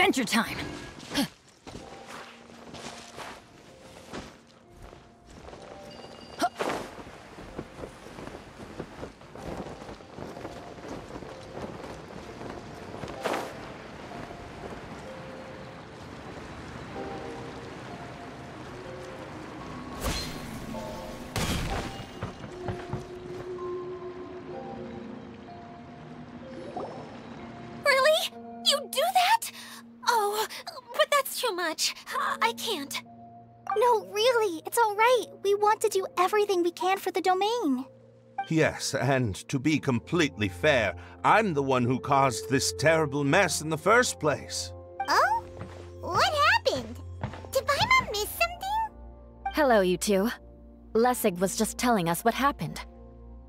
adventure time! I can't. No, really, it's all right. We want to do everything we can for the domain. Yes, and to be completely fair, I'm the one who caused this terrible mess in the first place. Oh? What happened? Did Paimon miss something? Hello, you two. Lessig was just telling us what happened.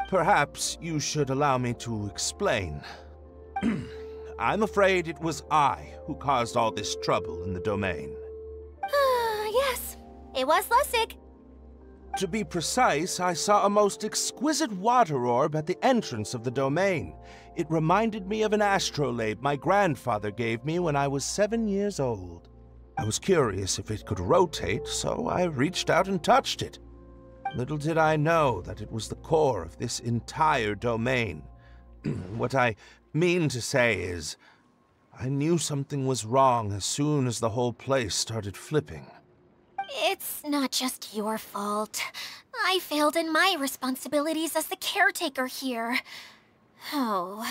Perhaps you should allow me to explain. I'm afraid it was I who caused all this trouble in the domain. Yes, it was Lessig. To be precise, I saw a most exquisite water orb at the entrance of the domain. It reminded me of an astrolabe my grandfather gave me when I was 7 years old. I was curious if it could rotate, so I reached out and touched it. Little did I know that it was the core of this entire domain. What I mean to say is, I knew something was wrong as soon as the whole place started flipping. It's not just your fault. I failed in my responsibilities as the caretaker here. Oh,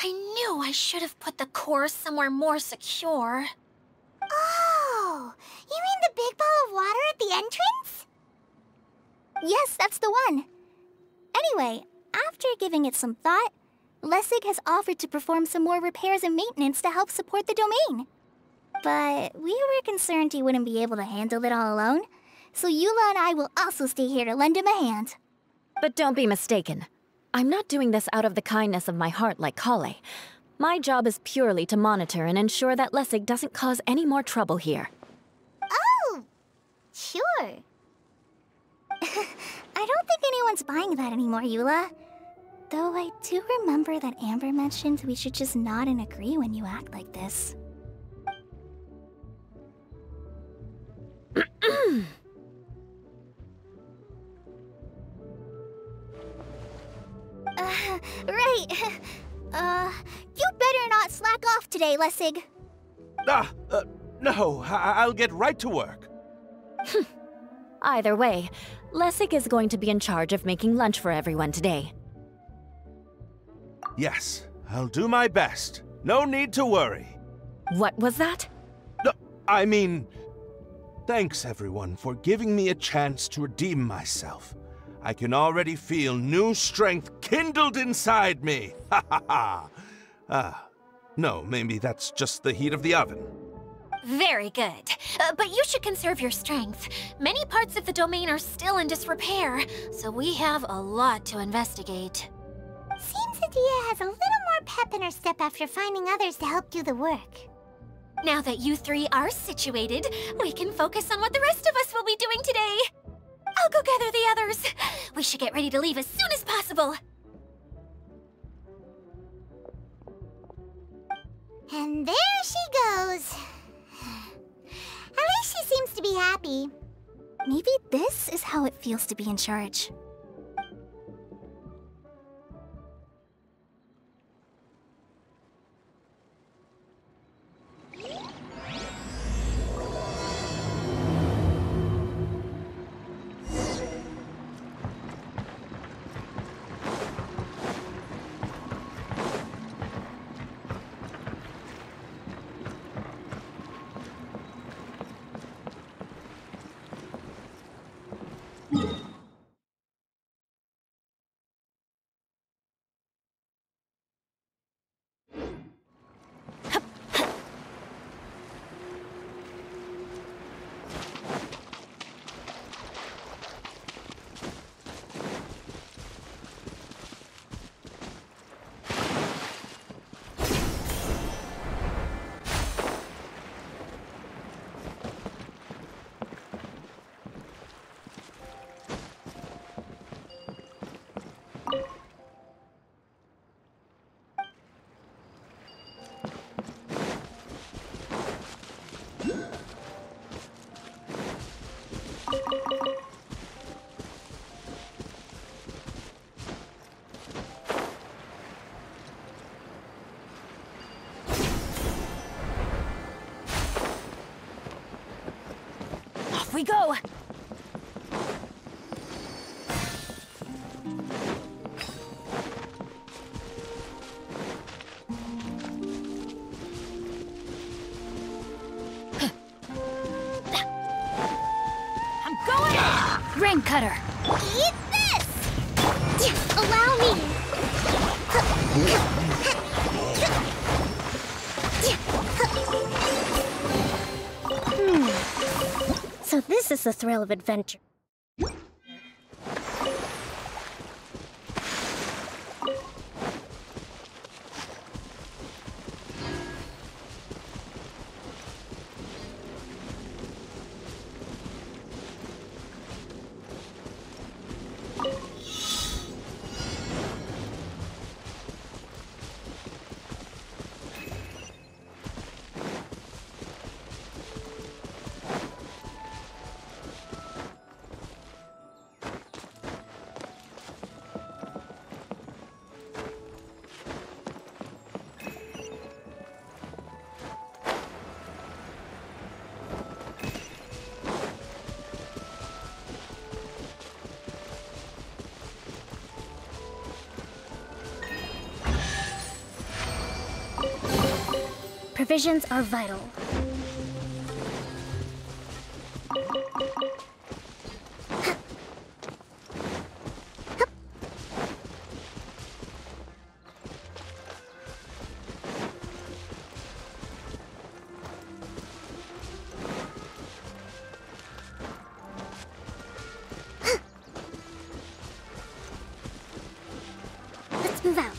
I knew I should have put the core somewhere more secure. Oh, you mean the big ball of water at the entrance? Yes, that's the one. Anyway, after giving it some thought, Lessig has offered to perform some more repairs and maintenance to help support the domain. But we were concerned he wouldn't be able to handle it all alone, so Eula and I will also stay here to lend him a hand. But don't be mistaken. I'm not doing this out of the kindness of my heart like Kale. My job is purely to monitor and ensure that Lessig doesn't cause any more trouble here. Oh, sure. I don't think anyone's buying that anymore, Eula. Though I do remember that Amber mentioned we should just nod and agree when you act like this. Right. You better not slack off today, Lessig. No, I'll get right to work. Either way, Lessig is going to be in charge of making lunch for everyone today. Yes, I'll do my best. No need to worry. What was that? No, I mean, thanks everyone for giving me a chance to redeem myself. I can already feel new strength kindled inside me. Ha ha ha. No, maybe that's just the heat of the oven. Very good. But you should conserve your strength. Many parts of the domain are still in disrepair, so we have a lot to investigate. Seems Adia has a little more pep in her step after finding others to help do the work. Now that you three are situated, we can focus on what the rest of us will be doing today. I'll go gather the others. We should get ready to leave as soon as possible. And there she goes. At least she seems to be happy. Maybe this is how it feels to be in charge. we go! I'm going! Ring cutter! Eat this! Allow me! So this is the thrill of adventure. Provisions are vital. Let's move out.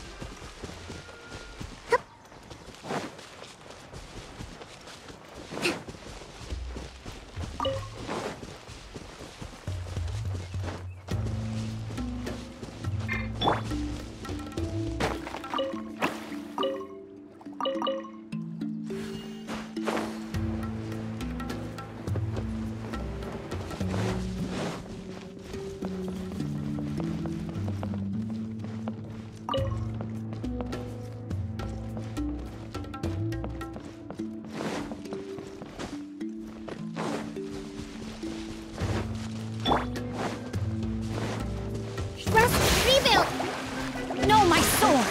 No, my sword!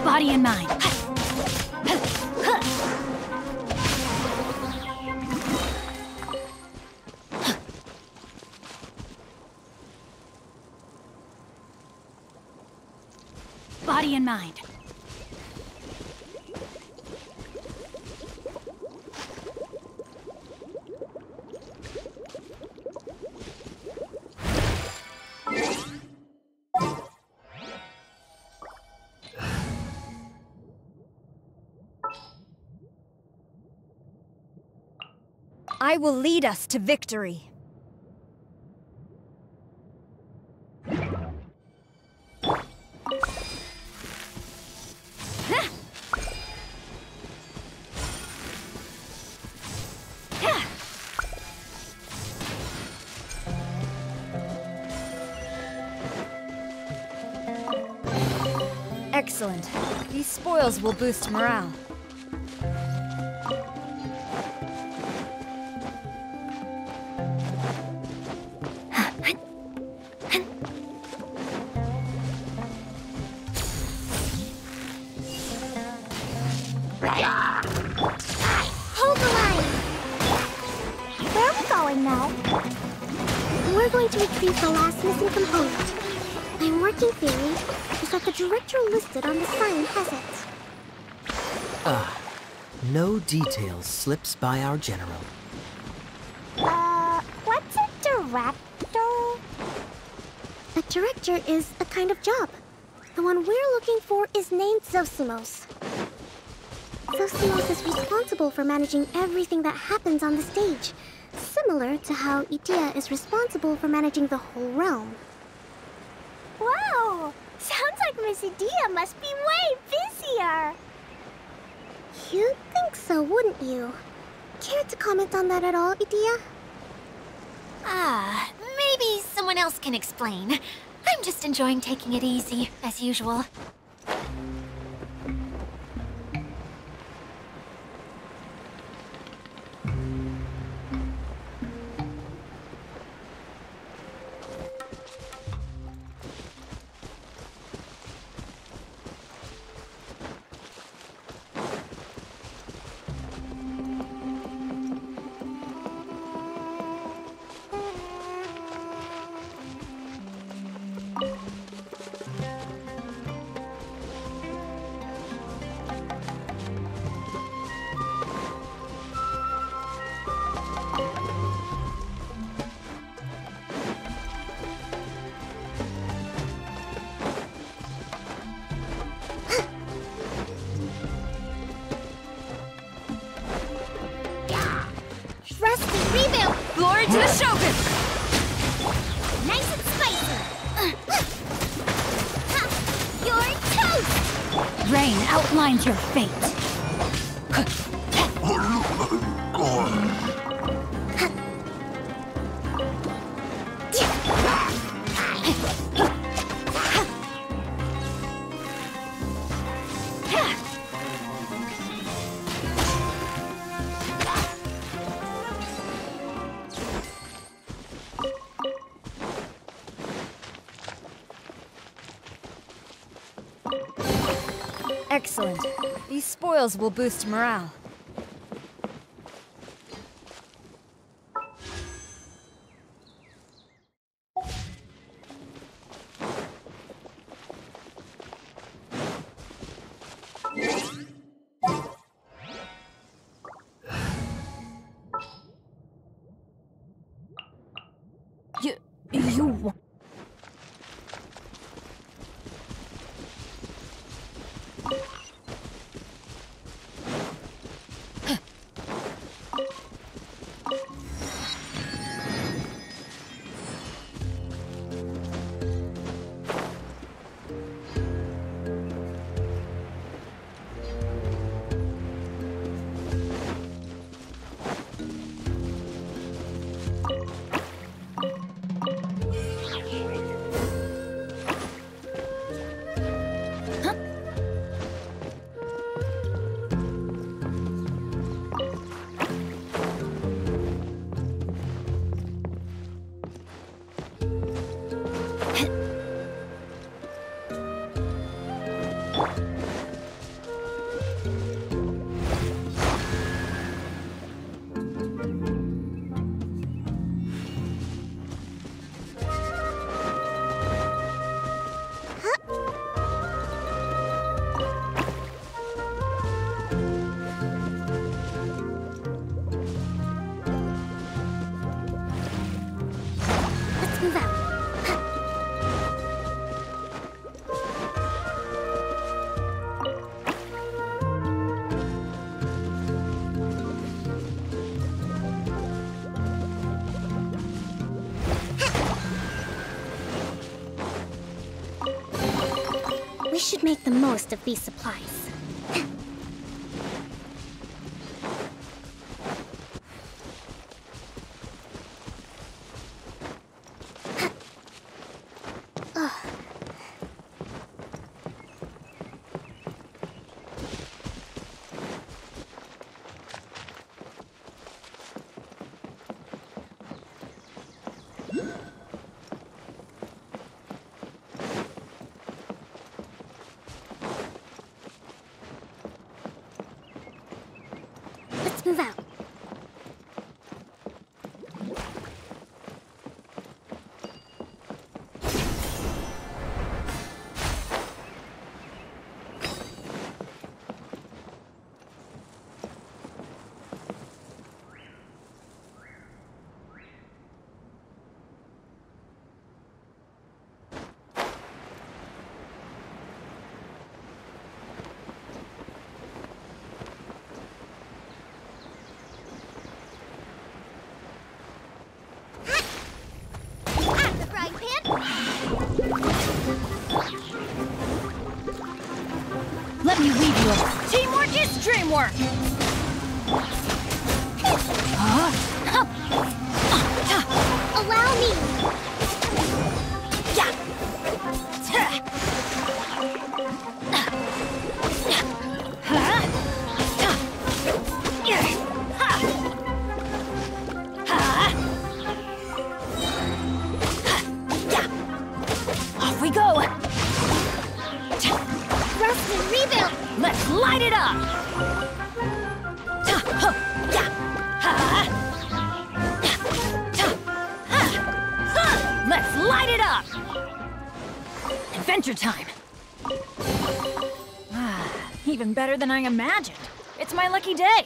Body and mind. Body and mind. I will lead us to victory. Excellent. These spoils will boost morale. Hold the line! Where are we going now? We're going to retrieve the last missing component. My working theory is that the director listed on the sign has it. No details slips by our general. What's a director? A director is a kind of job. The one we're looking for is named Zosimos. Zosimos is responsible for managing everything that happens on the stage, similar to how Itea is responsible for managing the whole realm. Wow! Sounds like Miss Idia must be way busier! You'd think so, wouldn't you? care to comment on that at all, Edea? Maybe someone else can explain. I'm just enjoying taking it easy, as usual. Glory to the Shogun! Nice and spicy! You're toast! Rain outlines your fate. Excellent. These spoils will boost morale. You... We should make the most of these supplies. Let's move out. Let me weave you over. Teamwork is dreamwork! light it up! Let's light it up! Adventure time! Even better than I imagined. It's my lucky day.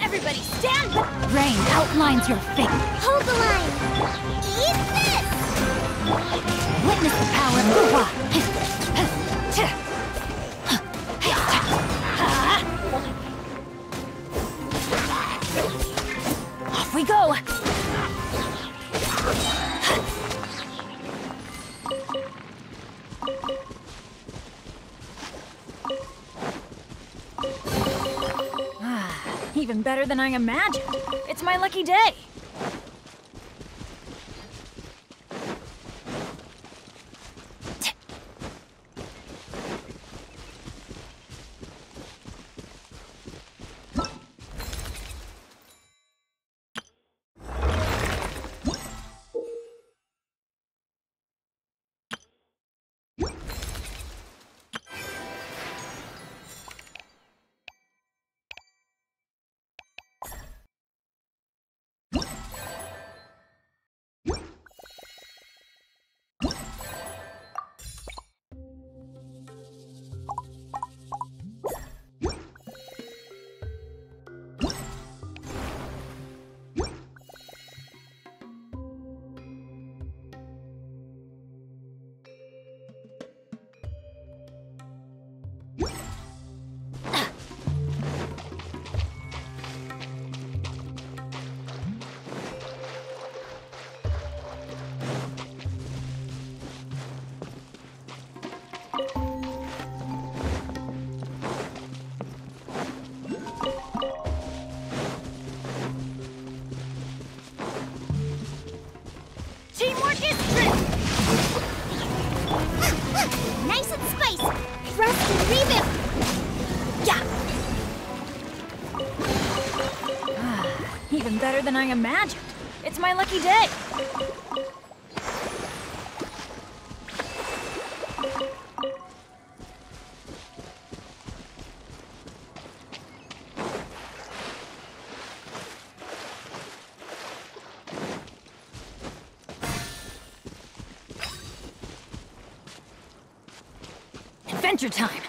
Everybody stand back! Rain outlines your fate. Hold the line! Eat this! Witness the power of Glava. Off we go! Even better than I imagined. It's my lucky day. Teamwork is true! Nice and spicy! Thrust and revamp! Yeah! Even better than I imagined. It's my lucky day. Adventure time!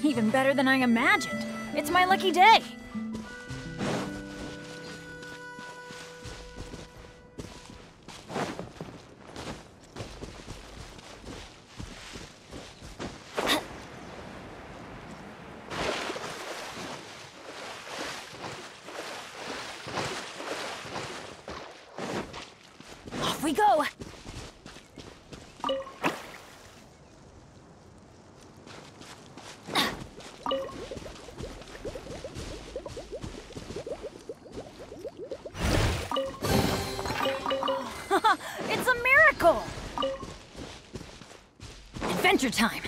Even better than I imagined. It's my lucky day. Off we go. Adventure time!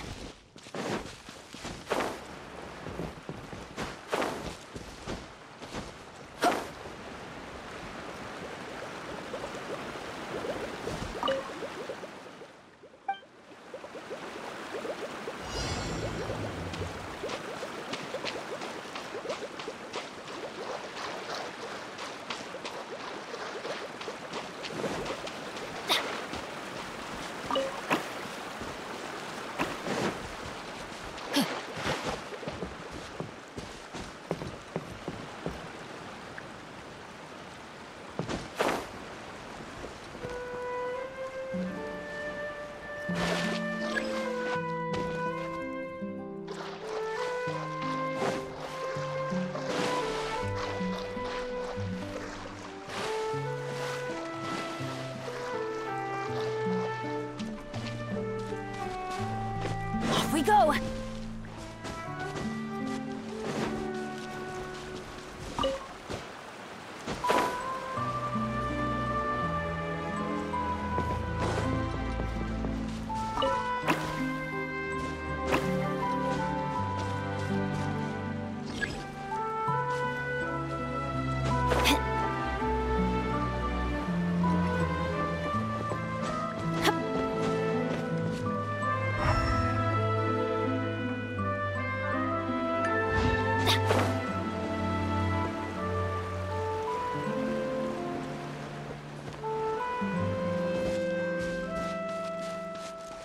Off we go!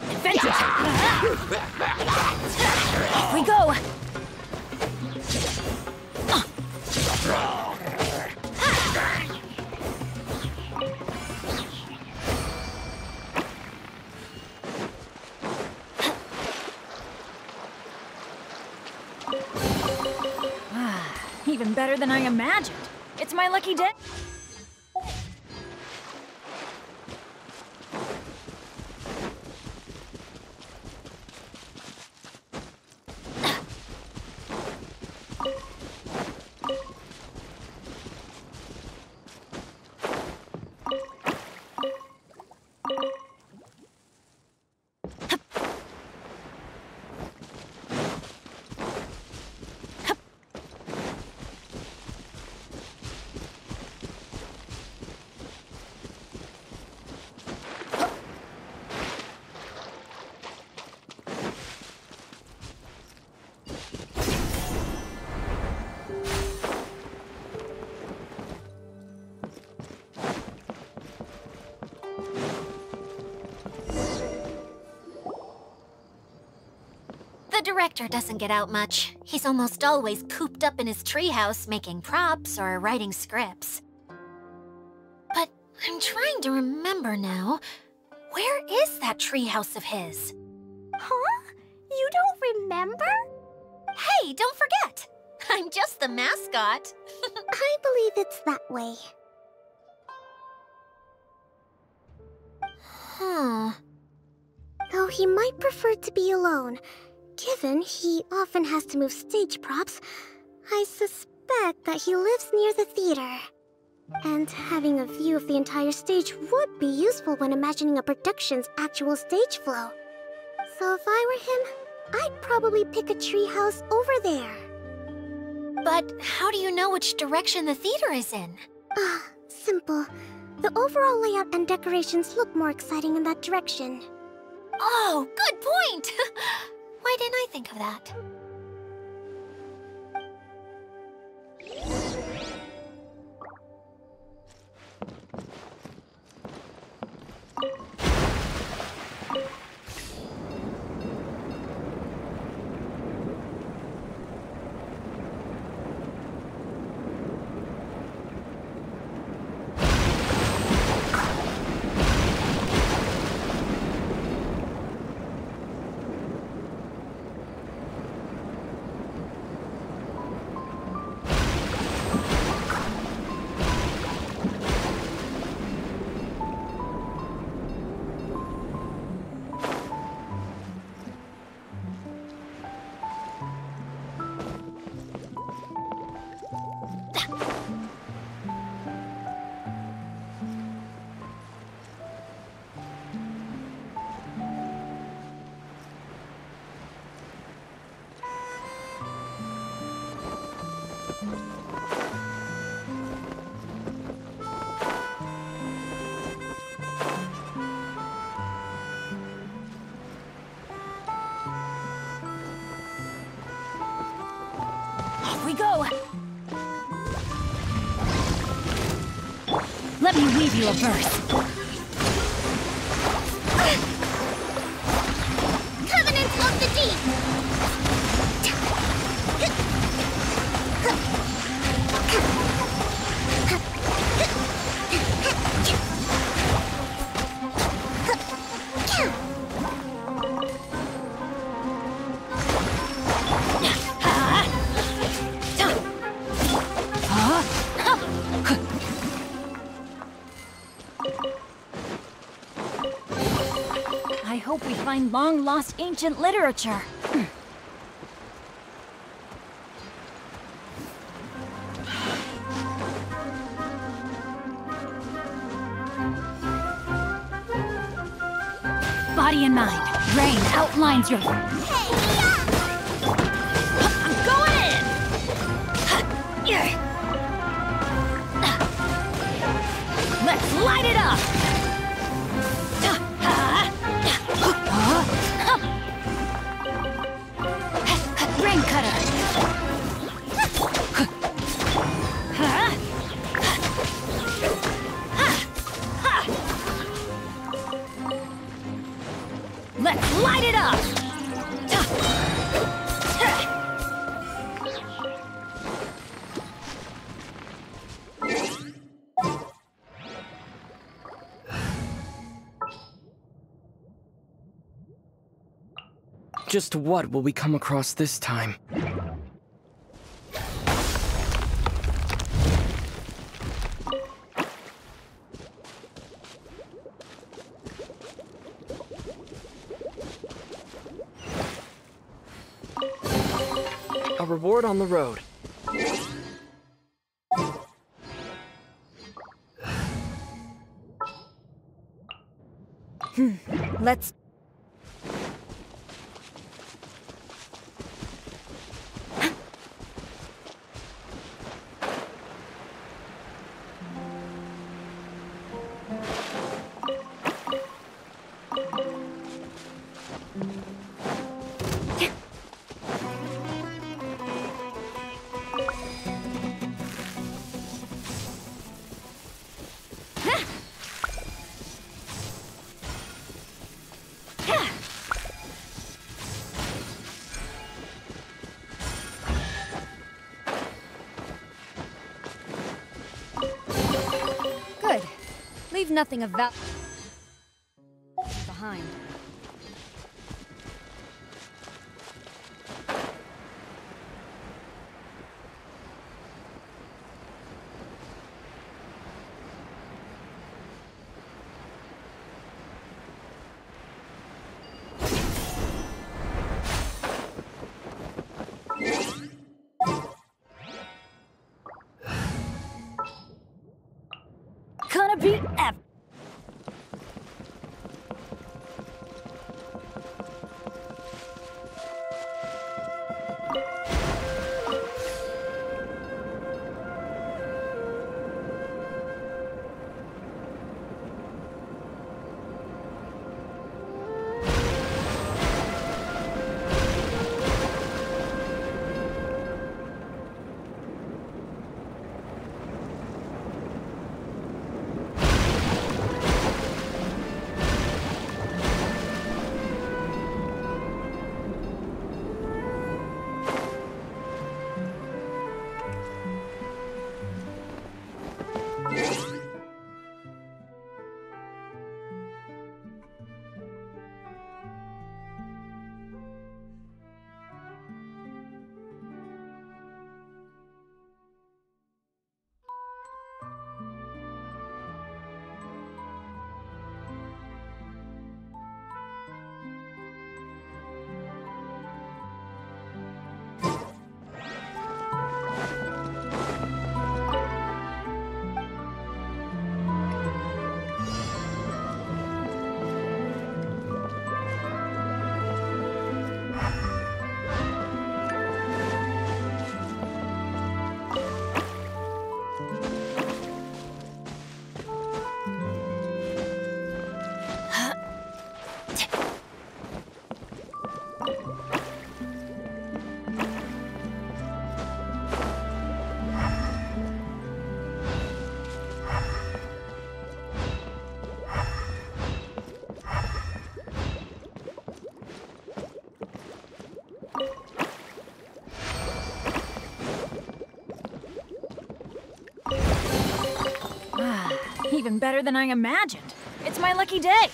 Adventure time! Off we go! Even better than I imagined. It's my lucky day. The director doesn't get out much. He's almost always cooped up in his treehouse making props or writing scripts. But I'm trying to remember now. Where is that treehouse of his? Huh? You don't remember? Hey, don't forget! I'm just the mascot. I believe it's that way. Huh. Though he might prefer to be alone, given he often has to move stage props, I suspect that he lives near the theater. And having a view of the entire stage would be useful when imagining a production's actual stage flow. So if I were him, I'd probably pick a treehouse over there. But how do you know which direction the theater is in? Simple. The overall layout and decorations look more exciting in that direction. Oh, good point! Why didn't I think of that? go! Let me weave you a verse. Covenants of the Deep! I hope we find long-lost ancient literature. Body and mind. Rain outlines your... I'm going in! Let's light it up! Rain cutter! Let's light it up! Just what will we come across this time? A reward on the road. Let's... Good. Leave nothing of value behind. Gonna be epic. even better than I imagined. It's my lucky day.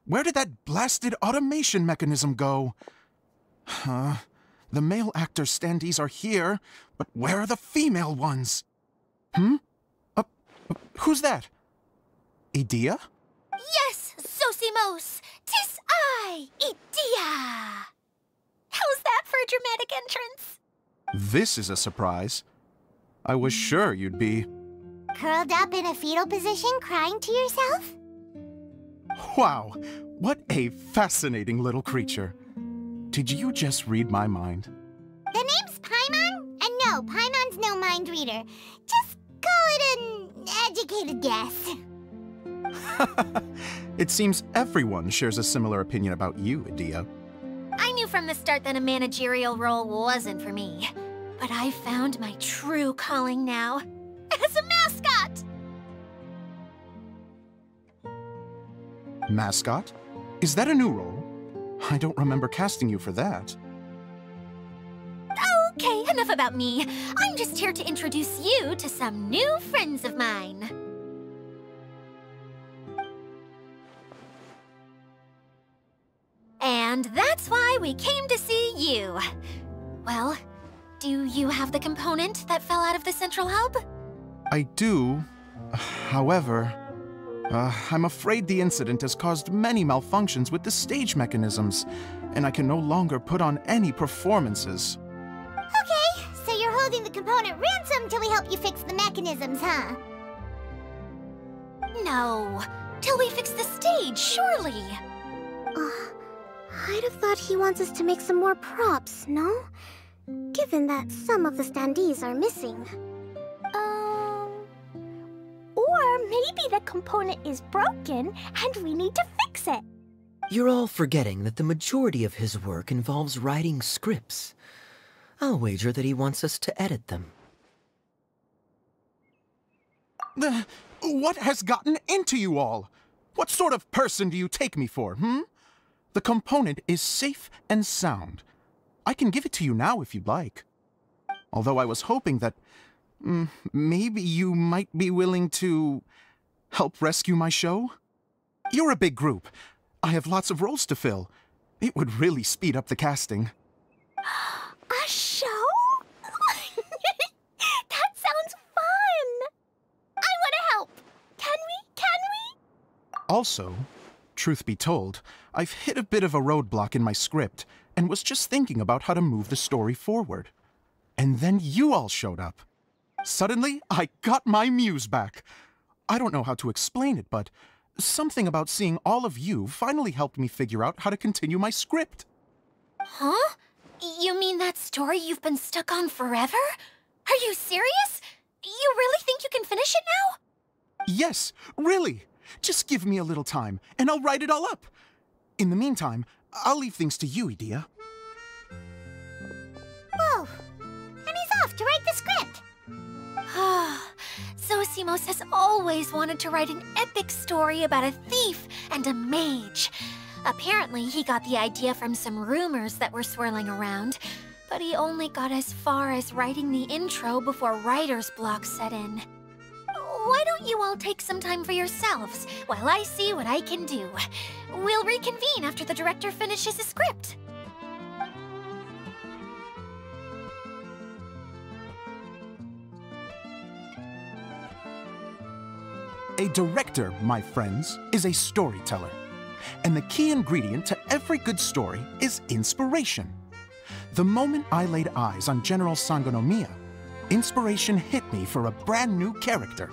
Where did that blasted automation mechanism go? The male actor standees are here, but where are the female ones? Who's that? Idea? Yes, Sosimos! 'Tis I, Idea! How's that for a dramatic entrance? This is a surprise. I was sure you'd be... Curled up in a fetal position, crying to yourself? Wow, what a fascinating little creature. Did you just read my mind? The name's Paimon? And no, Paimon's no mind reader. Just call it an educated guess. It seems everyone shares a similar opinion about you, Idea. I knew from the start that a managerial role wasn't for me. But I found my true calling now. As a mascot! Mascot? Is that a new role? I don't remember casting you for that. Okay, enough about me. I'm just here to introduce you to some new friends of mine. And that's why we came to see you. Well, do you have the component that fell out of the central hub? I do. However, I'm afraid the incident has caused many malfunctions with the stage mechanisms, and I can no longer put on any performances. Okay, so you're holding the component ransom till we help you fix the mechanisms, huh? No, till we fix the stage, surely. I'd have thought he wants us to make some more props, no? Given that some of the standees are missing. Or maybe the component is broken and we need to fix it. You're all forgetting that the majority of his work involves writing scripts. I'll wager that he wants us to edit them. What has gotten into you all? What sort of person do you take me for, The component is safe and sound. I can give it to you now if you'd like. Although I was hoping that maybe you might be willing to help rescue my show? You're a big group. I have lots of roles to fill. It would really speed up the casting. A show? That sounds fun! I want to help! Can we? Also, truth be told, I've hit a bit of a roadblock in my script and was just thinking about how to move the story forward. And then you all showed up. Suddenly, I got my muse back. I don't know how to explain it, but something about seeing all of you finally helped me figure out how to continue my script. Huh? You mean that story you've been stuck on forever? Are you serious? You really think you can finish it now? Yes, really. Just give me a little time, and I'll write it all up. In the meantime, I'll leave things to you, Idea. Whoa! And he's off to write the script! Zosimos has always wanted to write an epic story about a thief and a mage. Apparently, he got the idea from some rumors that were swirling around, but he only got as far as writing the intro before writer's block set in. Why don't you all take some time for yourselves while I see what I can do? We'll reconvene after the director finishes his script. A director, my friends, is a storyteller. And the key ingredient to every good story is inspiration. The moment I laid eyes on General Sangonomiya, inspiration hit me for a brand new character.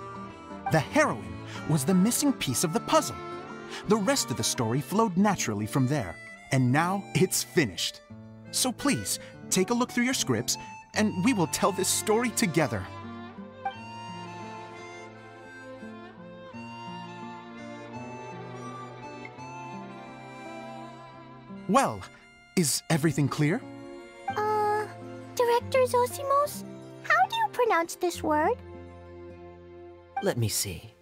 The heroine was the missing piece of the puzzle. The rest of the story flowed naturally from there, and now it's finished. So please, take a look through your scripts, and we will tell this story together. Well, is everything clear? Director Zosimos, how do you pronounce this word? Let me see.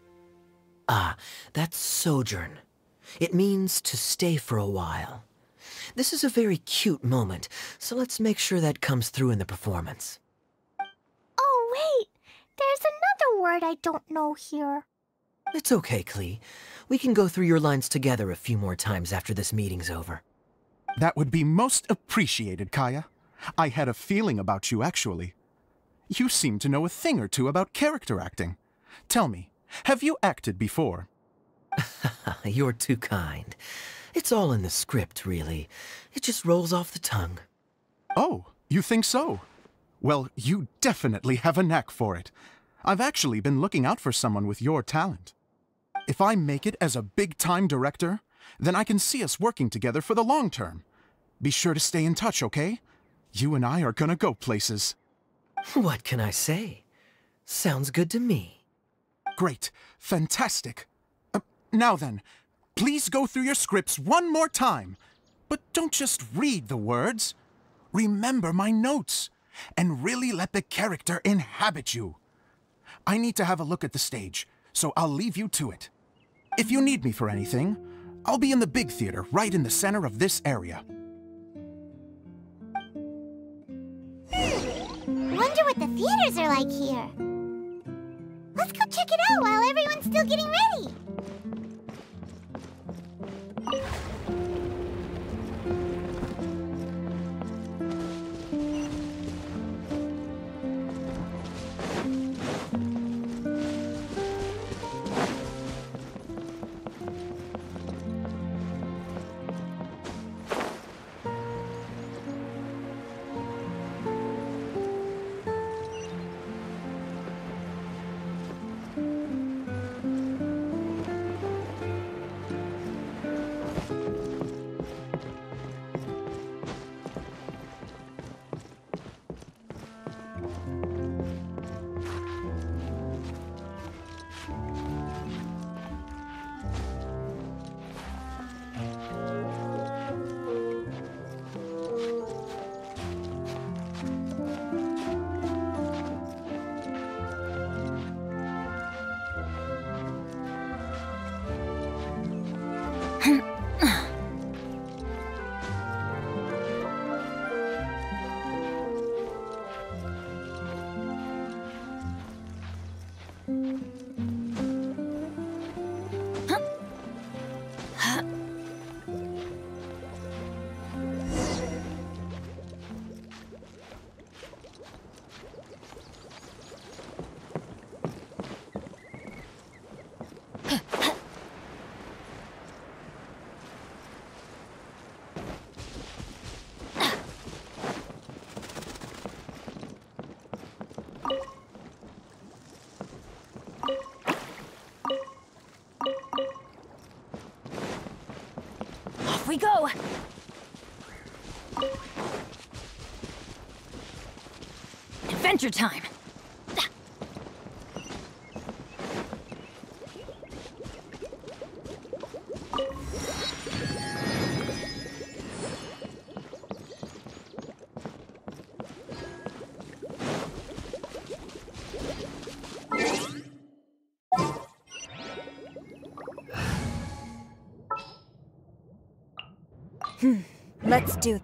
Ah, that's sojourn. It means to stay for a while. This is a very cute moment, so let's make sure that comes through in the performance. Oh, wait! There's another word I don't know here. It's okay, Klee. We can go through your lines together a few more times after this meeting's over. That would be most appreciated, Kaya. I had a feeling about you, actually. You seem to know a thing or two about character acting. Tell me, have you acted before? You're too kind. It's all in the script, really. It just rolls off the tongue. Oh, you think so? Well, you definitely have a knack for it. I've actually been looking out for someone with your talent. If I make it as a big-time director, then I can see us working together for the long term. Be sure to stay in touch, okay? You and I are gonna go places. What can I say? Sounds good to me. Great. Fantastic. Now then, please go through your scripts one more time. But don't just read the words. Remember my notes, and really let the character inhabit you. I need to have a look at the stage, so I'll leave you to it. If you need me for anything, I'll be in the big theater right in the center of this area. Wonder what the theaters are like here. Let's go check it out while everyone's still getting ready. We go! Adventure time! Let's do.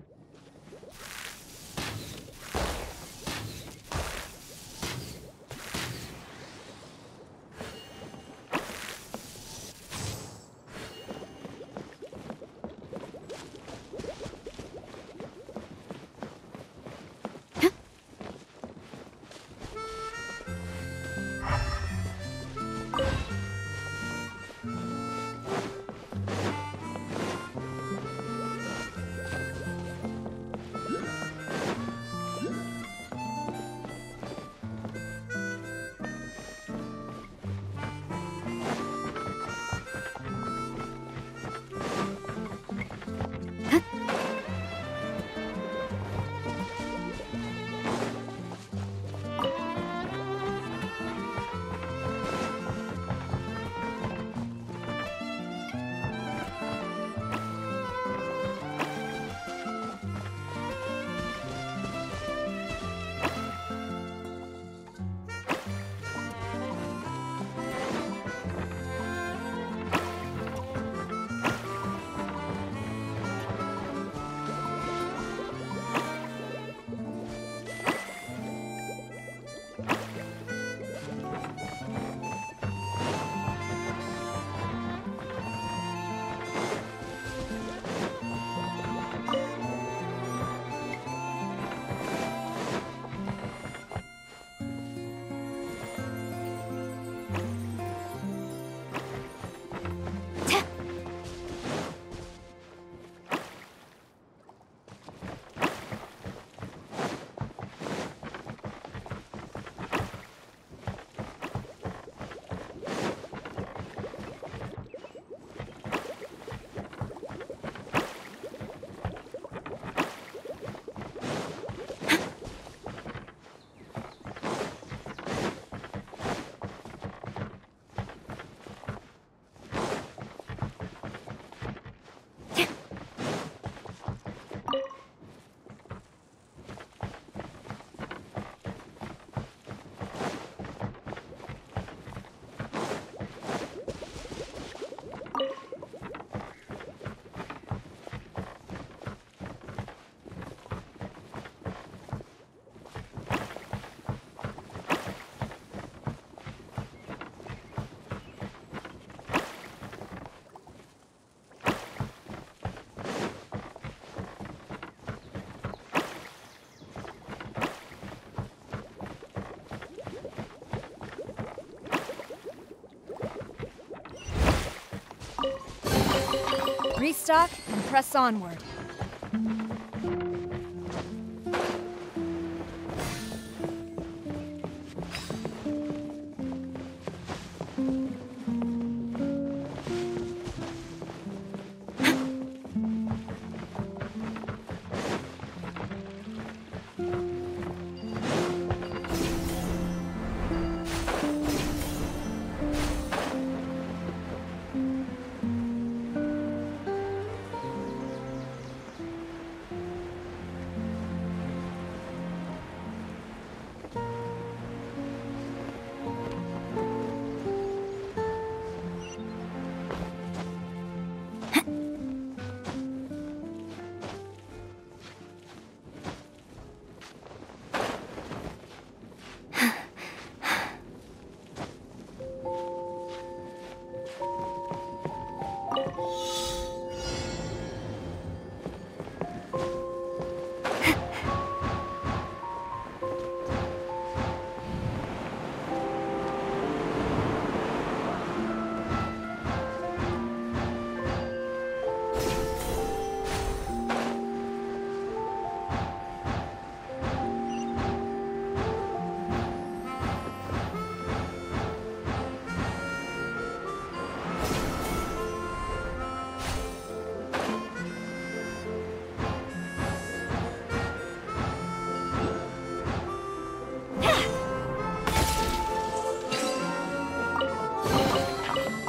Restock and press onward.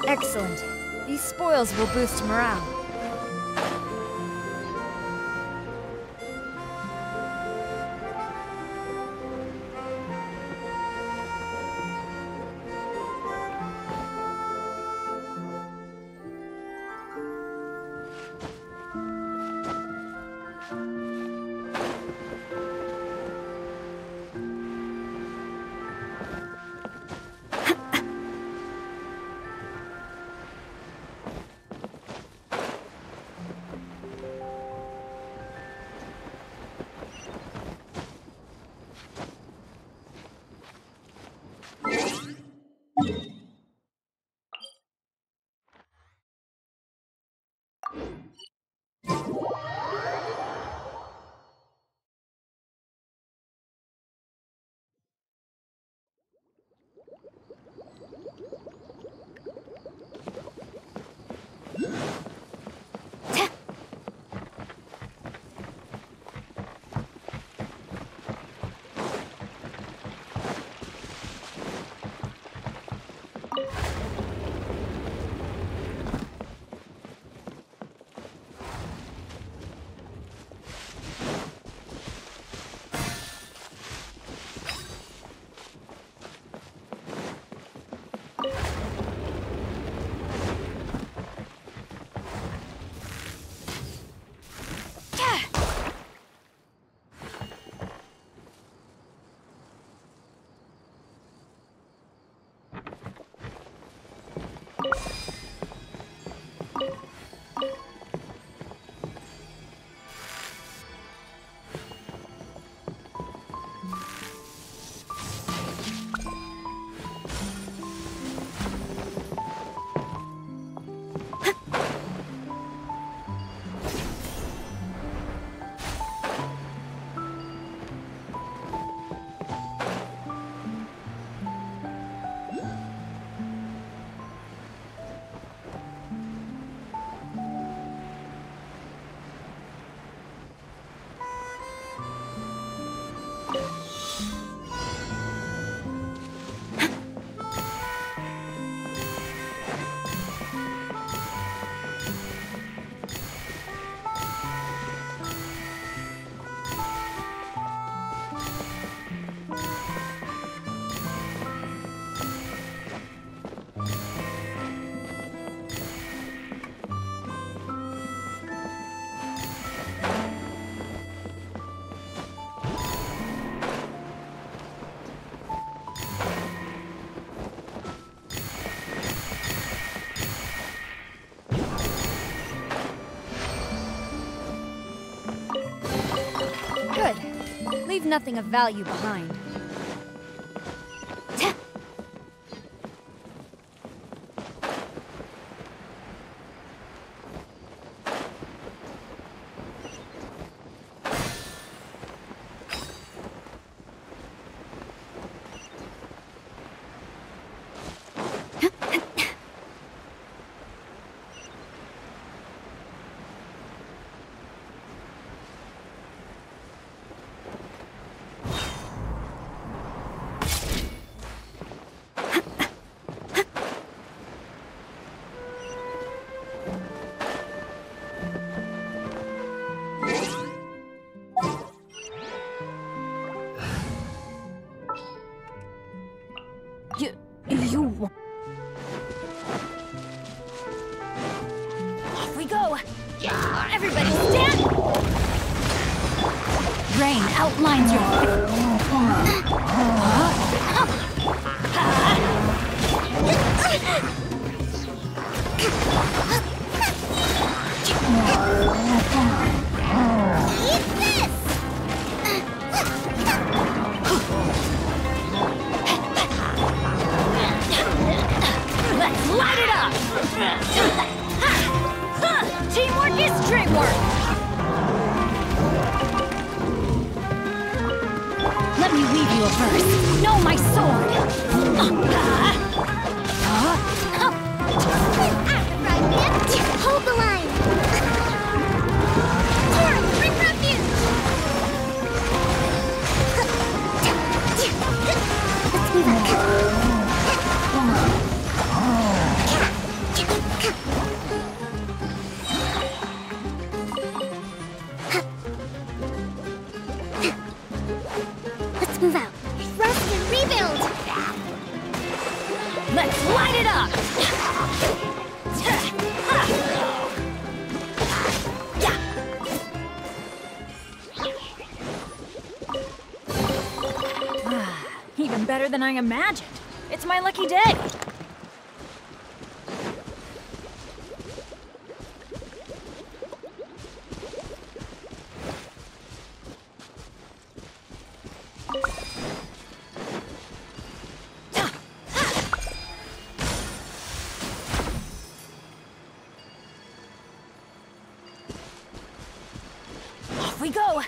Excellent. These spoils will boost morale. Leave nothing of value behind. Everybody stand! Rain outlines your... Let's light it up! Teamwork is dreamwork! Let me weave you a verse. Know my sword! Hold the line! Torrent, bring refuge! Let's move on. Let's move out. Rest and rebuild! Let's light it up! Even better than I imagined. It's my lucky day. Off we go!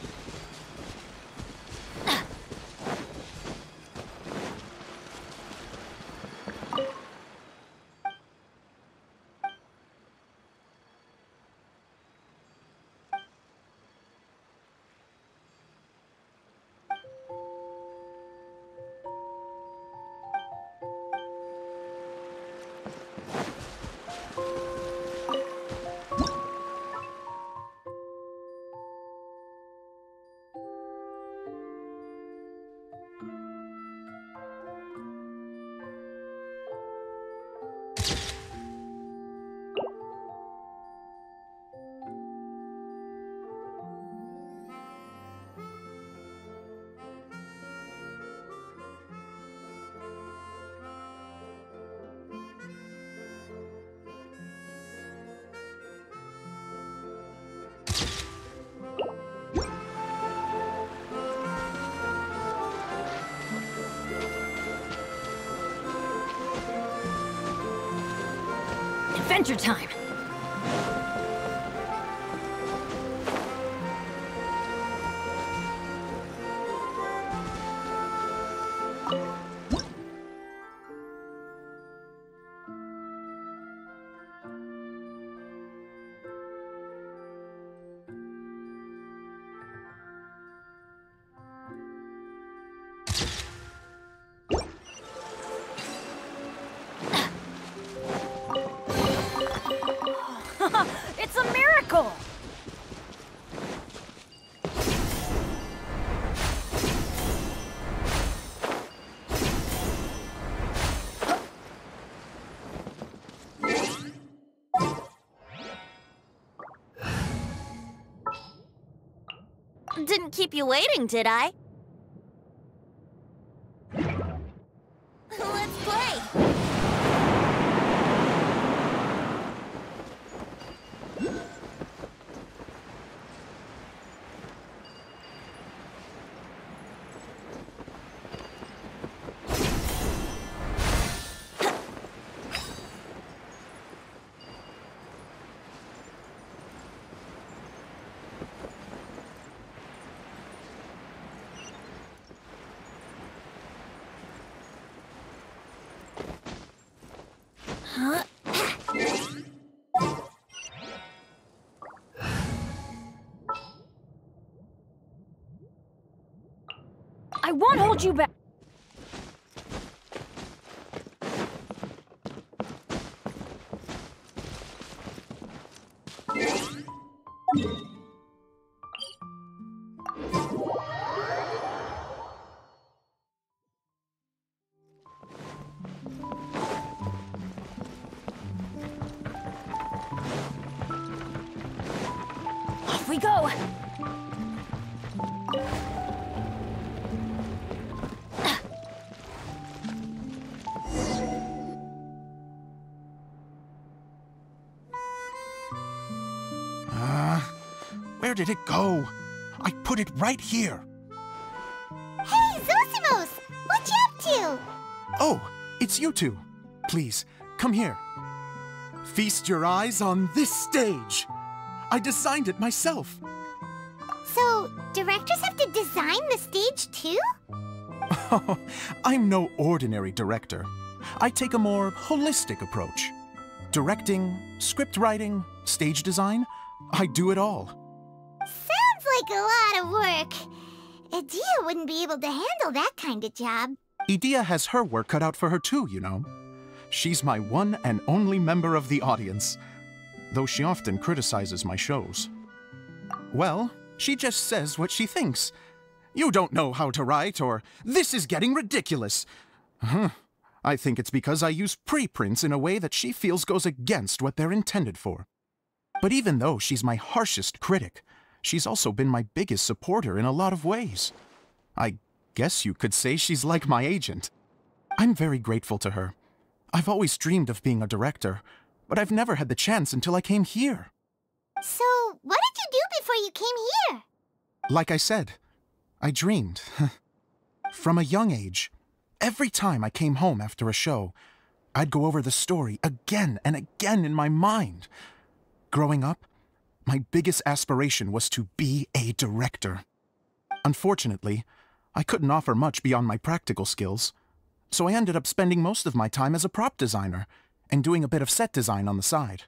Adventure time! It's a miracle! Didn't keep you waiting, did I? Let's play! I won't hold you back! Off we go! Where did it go? I put it right here. Hey, Zosimos! What you up to? Oh, it's you two. Please, come here. Feast your eyes on this stage. I designed it myself. So, directors have to design the stage too? Oh, I'm no ordinary director. I take a more holistic approach. Directing, script writing, stage design, I do it all. Sounds like a lot of work. Edea wouldn't be able to handle that kind of job. Edea has her work cut out for her too, you know. She's my one and only member of the audience, though she often criticizes my shows. Well, she just says what she thinks. You don't know how to write, or this is getting ridiculous. I think it's because I use preprints in a way that she feels goes against what they're intended for. But even though she's my harshest critic, she's also been my biggest supporter in a lot of ways. I guess you could say she's like my agent. I'm very grateful to her. I've always dreamed of being a director, but I've never had the chance until I came here. So, what did you do before you came here? Like I said, I dreamed. From a young age, every time I came home after a show, I'd go over the story again and again in my mind. Growing up, my biggest aspiration was to be a director. Unfortunately, I couldn't offer much beyond my practical skills, so I ended up spending most of my time as a prop designer and doing a bit of set design on the side.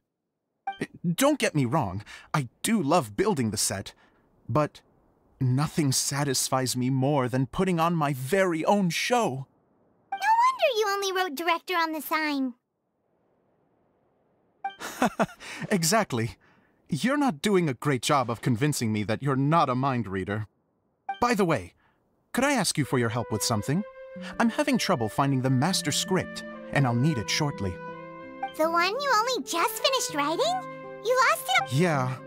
Don't get me wrong, I do love building the set, but nothing satisfies me more than putting on my very own show. No wonder you only wrote director on the sign. Exactly. You're not doing a great job of convincing me that you're not a mind reader. By the way, could I ask you for your help with something? I'm having trouble finding the master script, and I'll need it shortly. The one you only just finished writing? You lost it? Yeah.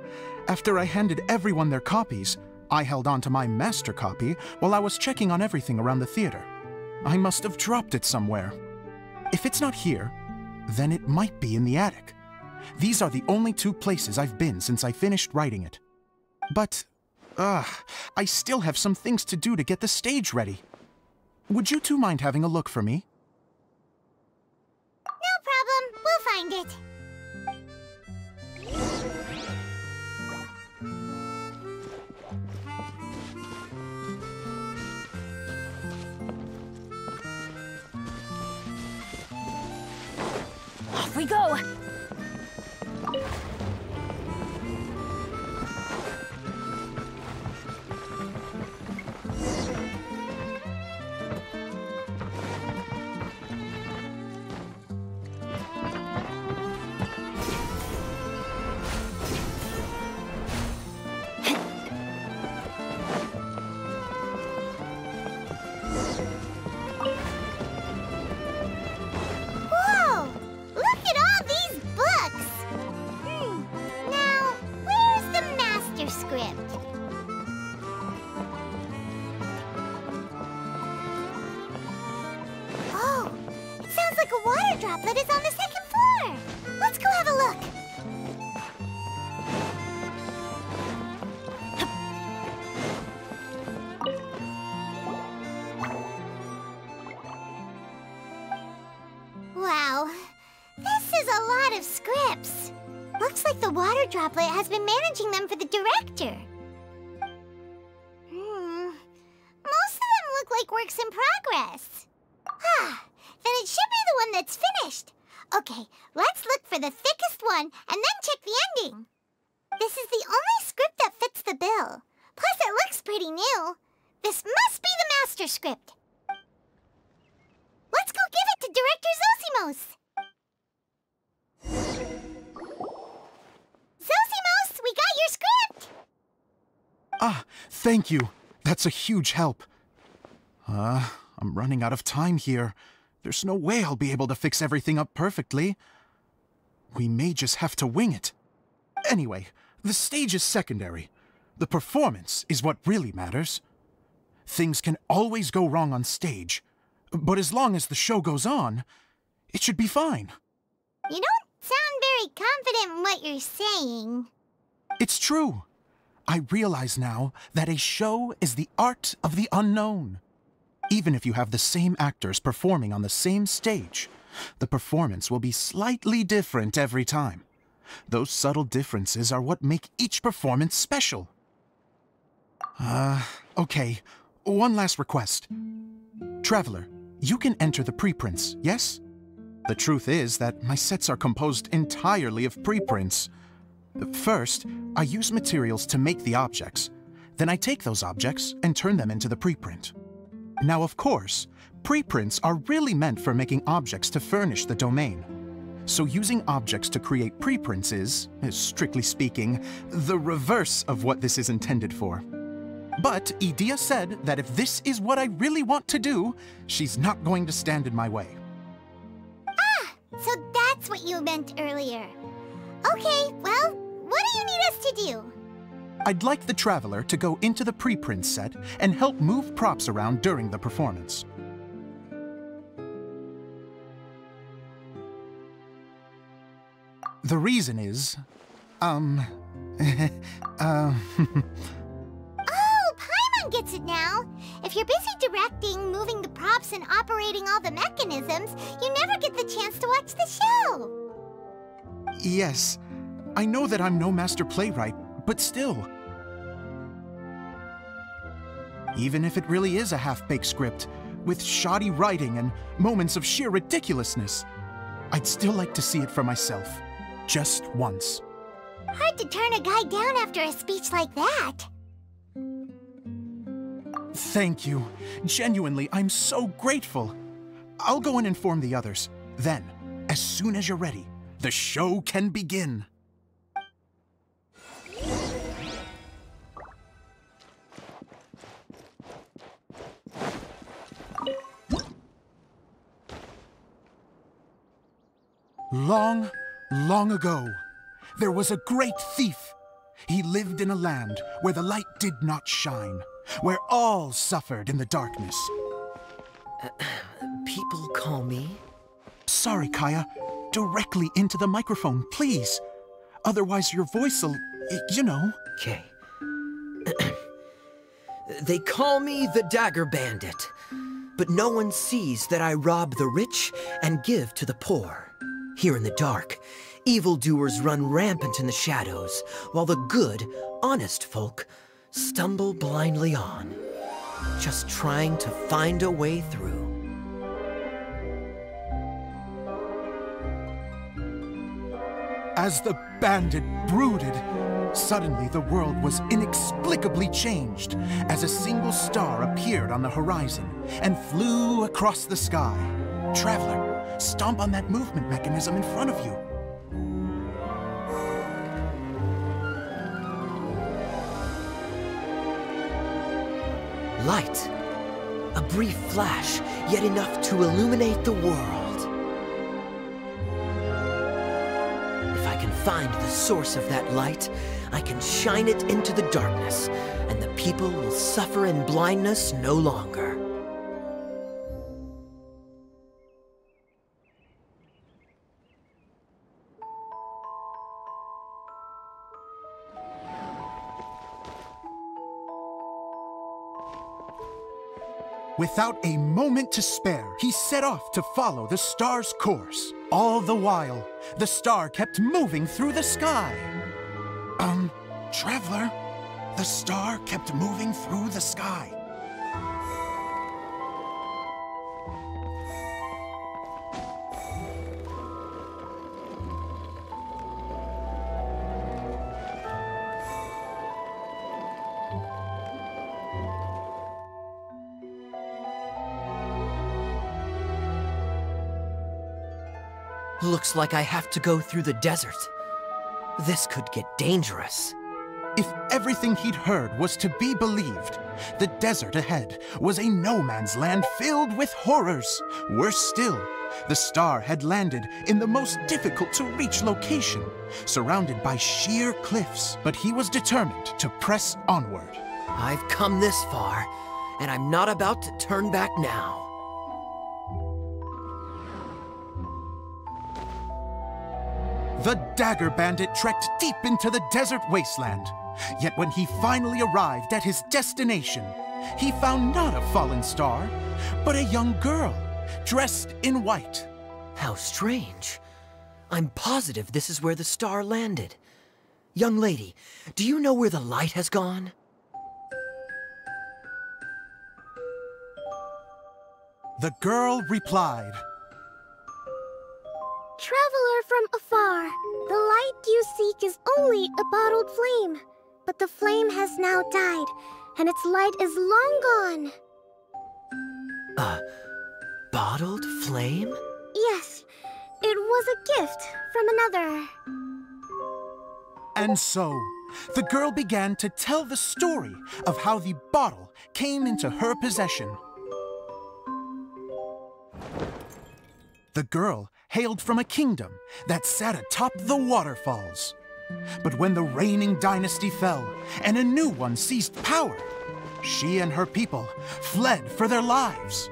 After I handed everyone their copies, I held on to my master copy while I was checking on everything around the theater. I must have dropped it somewhere. If it's not here, then it might be in the attic. These are the only two places I've been since I finished writing it. But, I still have some things to do to get the stage ready. Would you two mind having a look for me? No problem. We'll find it. Off we go! Whoa! Look at all these books! Now, where's the master script? Oh, it sounds like a water droplet is on the second floor. Let's go have a look. Wow, this is a lot of scripts. Looks like the water droplet has been managing them for the director. Most of them look like works in progress. Then it should be the one that's finished. Okay, let's look for the thickest one and then check the ending. This is the only script that fits the bill. Plus, it looks pretty new. This must be the master script. Let's go give it to Director Zosimos. Zosimos, we got your script! Ah, thank you. That's a huge help. I'm running out of time here. There's no way I'll be able to fix everything up perfectly. We may just have to wing it. Anyway, the stage is secondary. The performance is what really matters. Things can always go wrong on stage, but as long as the show goes on, it should be fine. You don't sound very confident in what you're saying. It's true. I realize now that a show is the art of the unknown. Even if you have the same actors performing on the same stage, the performance will be slightly different every time. Those subtle differences are what make each performance special. Okay. One last request. Traveler, you can enter the preprints, yes? The truth is that my sets are composed entirely of preprints. First, I use materials to make the objects. Then I take those objects and turn them into the preprint. Now, of course, preprints are really meant for making objects to furnish the domain. So using objects to create preprints is, strictly speaking, the reverse of what this is intended for. But Edea said that if this is what I really want to do, she's not going to stand in my way. Ah, so that's what you meant earlier. Okay, well, what do you need us to do? I'd like the Traveler to go into the preprint set and help move props around during the performance. The reason is, Oh, Paimon gets it now. If you're busy directing, moving the props, and operating all the mechanisms, you never get the chance to watch the show. Yes, I know that I'm no master playwright, but still. Even if it really is a half-baked script, with shoddy writing and moments of sheer ridiculousness, I'd still like to see it for myself, just once. Hard to turn a guy down after a speech like that. Thank you. Genuinely, I'm so grateful. I'll go and inform the others. Then, as soon as you're ready, the show can begin. Long, long ago, there was a great thief. He lived in a land where the light did not shine, where all suffered in the darkness. People call me? Sorry, Kaya. Directly into the microphone, please. Otherwise your voice'll, you know. Okay. They call me the Dagger Bandit, but no one sees that I rob the rich and give to the poor. Here in the dark, evildoers run rampant in the shadows, while the good, honest folk stumble blindly on, just trying to find a way through. As the bandit brooded, suddenly the world was inexplicably changed as a single star appeared on the horizon and flew across the sky. Traveler, stomp on that movement mechanism in front of you. Light. A brief flash, yet enough to illuminate the world. If I can find the source of that light, I can shine it into the darkness, and the people will suffer in blindness no longer. Without a moment to spare, he set off to follow the star's course. All the while, the star kept moving through the sky. Traveler, the star kept moving through the sky. Looks like I have to go through the desert. This could get dangerous. If everything he'd heard was to be believed, the desert ahead was a no-man's land filled with horrors. Worse still, The star had landed in the most difficult-to-reach location, surrounded by sheer cliffs, but he was determined to press onward. I've come this far, and I'm not about to turn back now. The Dagger Bandit trekked deep into the desert wasteland. Yet when he finally arrived at his destination, he found not a fallen star, but a young girl, dressed in white. How strange. I'm positive this is where the star landed. Young lady, do you know where the light has gone? The girl replied, Traveler from afar, the light you seek is only a bottled flame. But the flame has now died, and its light is long gone. A bottled flame? Yes, it was a gift from another. And so, the girl began to tell the story of how the bottle came into her possession. The girl hailed from a kingdom that sat atop the waterfalls. But when the reigning dynasty fell and a new one seized power, she and her people fled for their lives.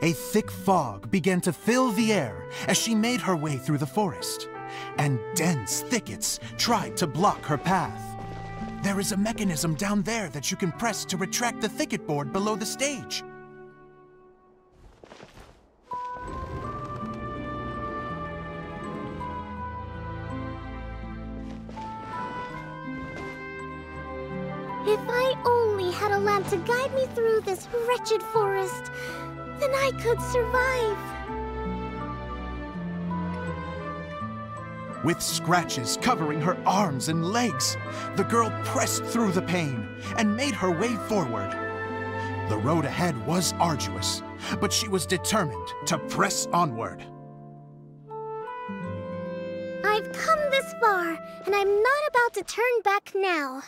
A thick fog began to fill the air as she made her way through the forest, and dense thickets tried to block her path. There is a mechanism down there that you can press to retract the thicket board below the stage. If I only had a lamp to guide me through this wretched forest, then I could survive. With scratches covering her arms and legs, the girl pressed through the pain and made her way forward. The road ahead was arduous, but she was determined to press onward. I've come this far, and I'm not about to turn back now.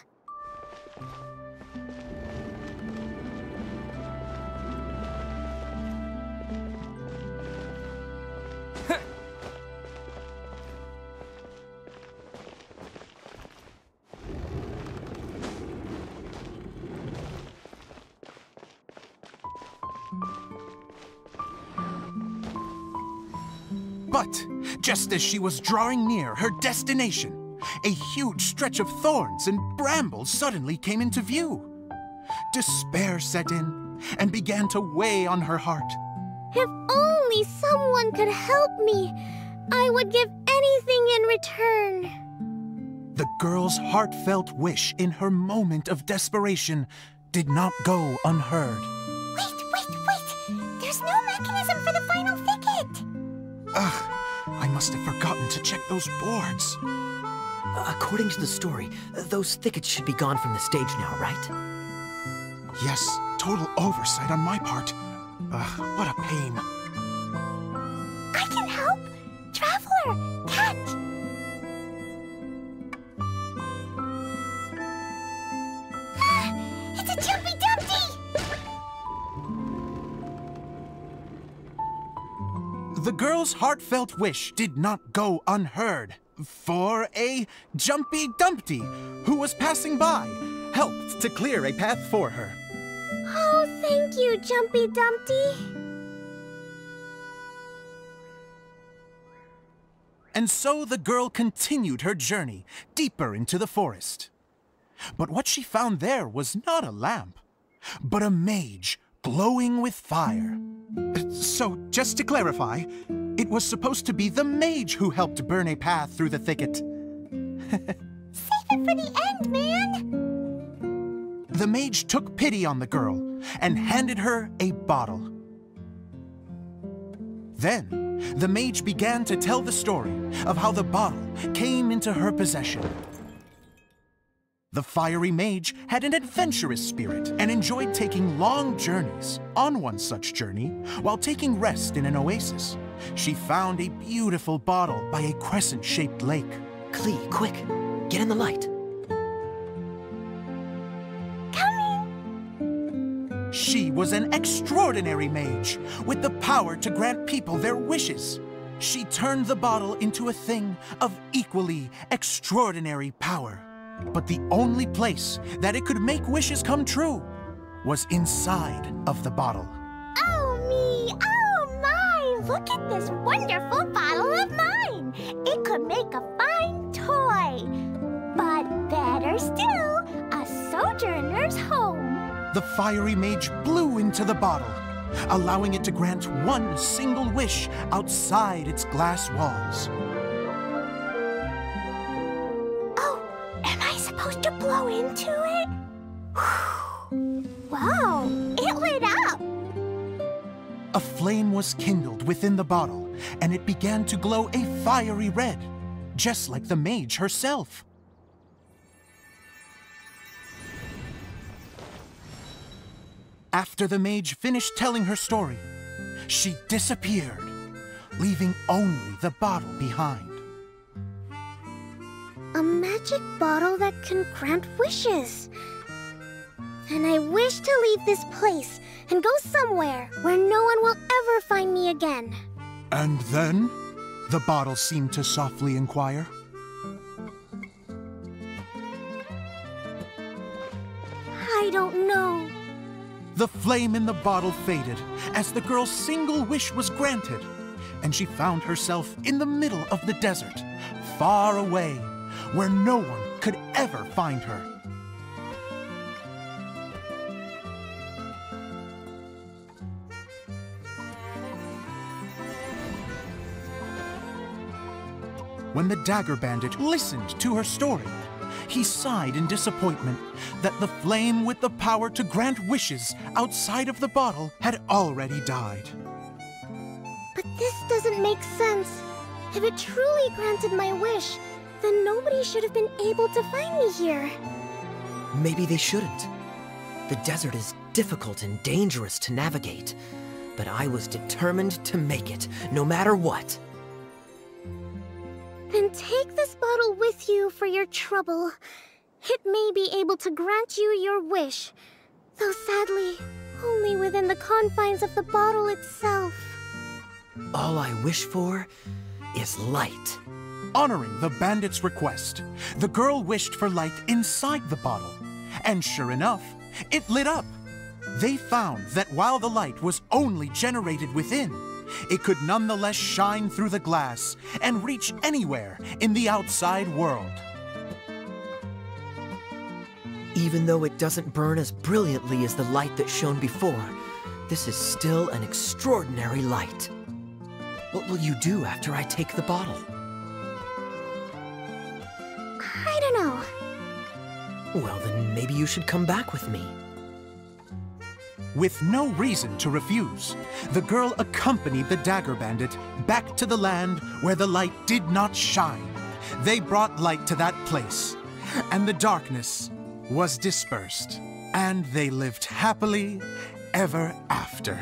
But just as she was drawing near her destination, a huge stretch of thorns and brambles suddenly came into view. Despair set in and began to weigh on her heart. If only someone could help me, I would give anything in return. The girl's heartfelt wish in her moment of desperation did not go unheard. Wait! There's no mechanism for the final thicket! Ugh, I must have forgotten to check those boards. According to the story, those thickets should be gone from the stage now, right? Yes, total oversight on my part. Ugh, what a pain. I can help! Traveler! Catch! It's a Jumpy Dumpty! The girl's heartfelt wish did not go unheard, for a Jumpy Dumpty, who was passing by, helped to clear a path for her. Oh, thank you, Jumpy Dumpty. And so the girl continued her journey deeper into the forest. But what she found there was not a lamp, but a mage glowing with fire. So, just to clarify, it was supposed to be the mage who helped burn a path through the thicket. Save it for the end, man! The mage took pity on the girl and handed her a bottle. Then, the mage began to tell the story of how the bottle came into her possession. The fiery mage had an adventurous spirit and enjoyed taking long journeys. On one such journey, while taking rest in an oasis, she found a beautiful bottle by a crescent-shaped lake. Klee, quick, get in the light. Coming! She was an extraordinary mage, with the power to grant people their wishes. She turned the bottle into a thing of equally extraordinary power. But the only place that it could make wishes come true was inside of the bottle. Oh me! Oh my! Look at this wonderful bottle of mine! It could make a fine toy! But better still, a sojourner's home! The fiery mage blew into the bottle, allowing it to grant one single wish outside its glass walls. Oh, am I supposed to blow into it? Wow, it lit up! A flame was kindled within the bottle, and it began to glow a fiery red, just like the mage herself. After the mage finished telling her story, she disappeared, leaving only the bottle behind. A magic bottle that can grant wishes. And I wish to leave this place and go somewhere where no one will ever find me again. And then? The bottle seemed to softly inquire. I don't know. The flame in the bottle faded as the girl's single wish was granted, and she found herself in the middle of the desert, far away, where no one could ever find her. When the Dagger Bandit listened to her story, he sighed in disappointment that the flame with the power to grant wishes outside of the bottle had already died. But this doesn't make sense. If it truly granted my wish, then nobody should have been able to find me here. Maybe they shouldn't. The desert is difficult and dangerous to navigate, but I was determined to make it, no matter what. Then take this bottle with you for your trouble. It may be able to grant you your wish, though sadly, only within the confines of the bottle itself. All I wish for is light. Honoring the bandit's request, the girl wished for light inside the bottle, and sure enough, it lit up. They found that while the light was only generated within, it could nonetheless shine through the glass and reach anywhere in the outside world. Even though it doesn't burn as brilliantly as the light that shone before, this is still an extraordinary light. What will you do after I take the bottle? I don't know. Well, then maybe you should come back with me. With no reason to refuse, the girl accompanied the Dagger Bandit back to the land where the light did not shine. They brought light to that place, and the darkness was dispersed, and they lived happily ever after.